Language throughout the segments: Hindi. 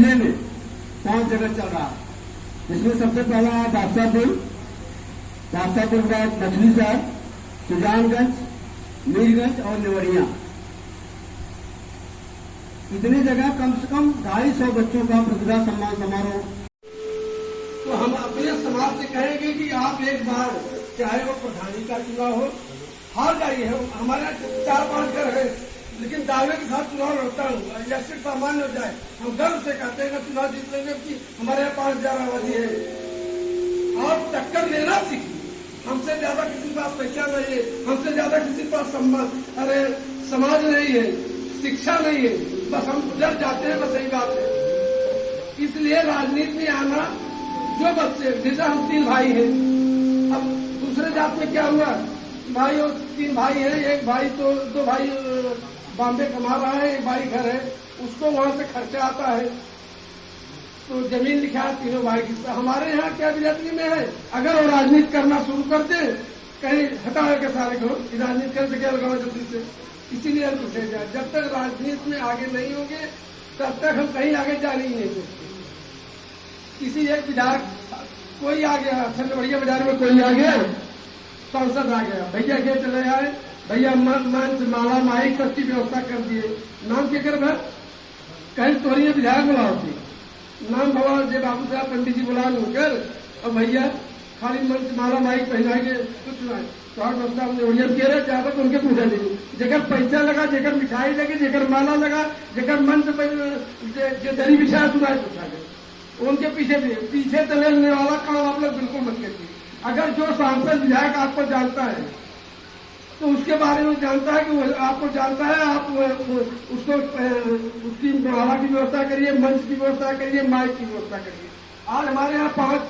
जिले में 5 जगह चल रहा है, जिसमें सबसे पहला है बादशाहपुर के बाद मछली शहर, सुजानगंज, मीरगंज और नेवरिया। इतनी जगह कम से कम 250 बच्चों का प्रतिभा सम्मान समारोह। तो हम अपने समाज से कहेंगे कि आप एक बार, चाहे वो प्रधानी का चुनाव हो, हार जाइए। हमारे 4-5 घर है, लेकिन दावे के साथ चुनाव लड़ता हूँ, इलेक्शन सामान्य हो जाए, हम गर्व से कहते हैं कि चुनाव जीत लेंगे कि हमारे यहाँ 5000 आबादी है। और टक्कर लेना सीखिए। हमसे ज्यादा किसी के पास पैसा नहीं है, हमसे ज्यादा किसी के पास समाज नहीं है, शिक्षा नहीं है, बस हम डर जाते हैं, बस यही बात है। इसलिए राजनीति में आना, जो बच्चे, जैसे हम 3 भाई हैं, अब दूसरे जात में क्या हुआ, भाई और 3 भाई हैं, एक भाई तो 2 भाई बॉम्बे कमा रहा है, एक भाई घर है, उसको वहां से खर्चा आता है, तो जमीन लिखा है 3 भाई की। हमारे यहाँ क्या बिरादरी में है, अगर वो राजनीति करना शुरू कर दे, कहीं हटाए के सारे को राजनीति कर सके लगाओ जल्दी से, इसीलिए हम पूछे जाए। जब तक राजनीति में आगे नहीं होंगे तब तक हम कहीं आगे जा नहीं सकते। किसी एक विधायक कोई आ गया, बढ़िया बाजार में कोई आ गया, सांसद आ गया, भैया के चले आए, भैया मंच माला माइक सबकी व्यवस्था कर दिए, नाम के कर भर कहीं तोरी विधायक बुला होती, नाम भगवान जय बाबू साहब पंडित जी बुला कर, और भैया खाली मंच माला माइक पहनाएंगे, कुछ नहीं तो व्यवस्था हमने बढ़िया कह रहे, ज्यादा तो उनके पूछा नहीं, जेकर पैसा लगा, जेकर मिठाई लगे, जेकर माला लगा, जेकर मंच दरी बिछाया सुनाए पूछा गया, उनके पीछे चलने वाला काम आप लोग बिल्कुल मत करिए। अगर जो सांसद विधायक आपको जानता है तो उसके बारे में जानता है कि वो आपको जानता है, आप उसको उसकी माला की व्यवस्था करिए, मंच की व्यवस्था करिए, माइक की व्यवस्था करिए। आज हमारे यहाँ 5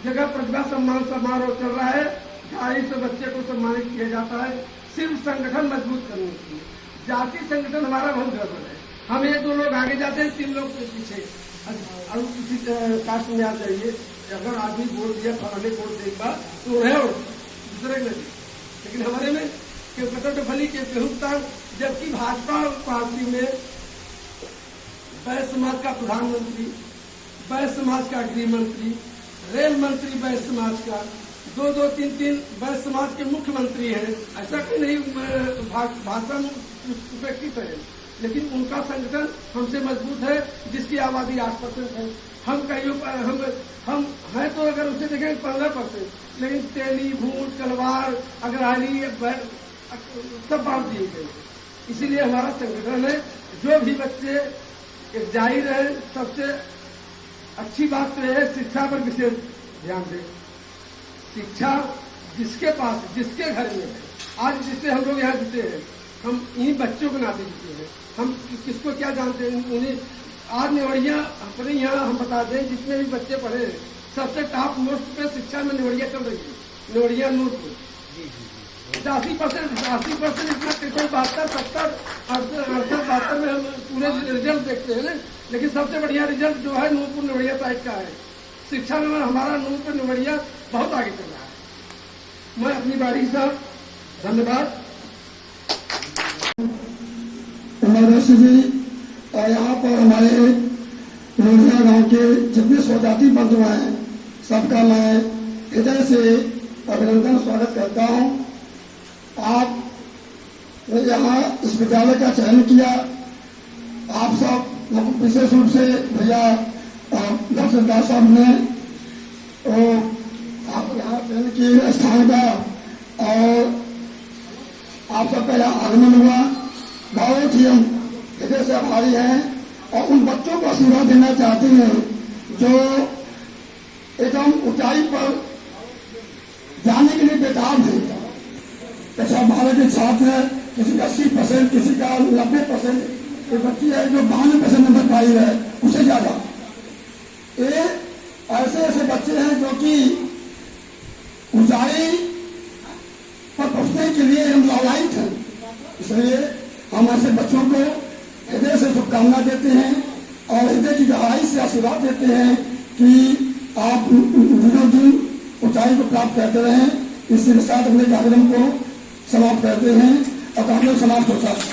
जगह प्रतिभा सम्मान समारोह चल रहा है, 250 बच्चे को सम्मानित किया जाता है, सिर्फ संगठन मजबूत करने के लिए। जाति संगठन हमारा बहुत गड़बड़ है, हम 1-2 लोग आगे जाते हैं, 3 लोग के पीछे। अब किसी कास्ट में आ जाइए, अगर आदमी बोल दिया फलाने वोट देगा तो है दूसरे में, लेकिन हमारे में के कटोफली के बेहुक्ता, जबकि भाजपा पार्टी में बैश्य समाज का प्रधानमंत्री, बैश्य समाज का गृह मंत्री, रेल मंत्री बैश्य समाज का, 2-2, 3-3 बैश्य समाज के मुख्यमंत्री हैं। ऐसा कोई नहीं भाजपा में उपेक्षित है, लेकिन उनका संगठन हमसे मजबूत है, जिसकी आबादी 8% है। हम कहीं हम हैं तो अगर उसे देखें 15%, लेकिन तेली, भूट, कलवार, अग्रहारी सब बांट दिए गए। इसीलिए हमारा संगठन है, जो भी बच्चे, एक जाहिर है सबसे अच्छी बात तो है शिक्षा पर विशेष ध्यान दें। शिक्षा जिसके पास, जिसके घर में है, आज जिससे हम लोग यहाँ जीते हैं, हम इन्हीं बच्चों को नाते जीते हैं। हम किसको क्या जानते हैं, उन्हें आज नेवड़िया अपने यहाँ हम बता दें, जितने भी बच्चे पढ़े सबसे टॉप मोस्ट पे शिक्षा में नेवड़िया चल रही है, नेवड़िया नूरपुर 80% इतना, कोई 72, 70, 68, 72 में हम पूरे रिजल्ट देखते हैं, लेकिन सबसे बढ़िया रिजल्ट जो है नूरपुर नेवड़िया साइड का है। शिक्षा में हमारा नूरपुर नेवड़िया बहुत आगे चल रहा है। मैं अपनी बारी साहब धन्यवाद। जी और यहाँ पर हमारे लोहिया गांव के जितने स्वजाति बंधु हैं, सबका मैं हृदय से अभिनंदन स्वागत करता हूँ। आप यहाँ इस विद्यालय का चयन किया, आप सब विशेष रूप से भैया दर्शन दास साहब ने आप यहाँ चयन किए स्थान का, और आप सबका यहाँ आगमन हुआ, बहुत ही हम हृदय से आभारी हैं। और उन बच्चों को आशीर्वाद देना चाहते हैं जो एकदम ऊंचाई पर जाने के लिए बेताब है। जैसा 12 के छात्र है, किसी का 80%, किसी का 90%, एक बच्ची है जो 92% नंबर पाई है, उससे ज्यादा। ये ऐसे बच्चे हैं जो कि ऊंचाई पर पहुंचने के लिए हम लालायित हैं। इसलिए हम ऐसे बच्चों को हृदय से शुभकामना देते हैं और हृदय की गहराई से आशीर्वाद देते हैं कि आप दिनों दिन ऊंचाई को प्राप्त करते रहें। इसके साथ अपने कार्यक्रम को समाप्त करते हैं और कार्यक्रम समाप्त होता है।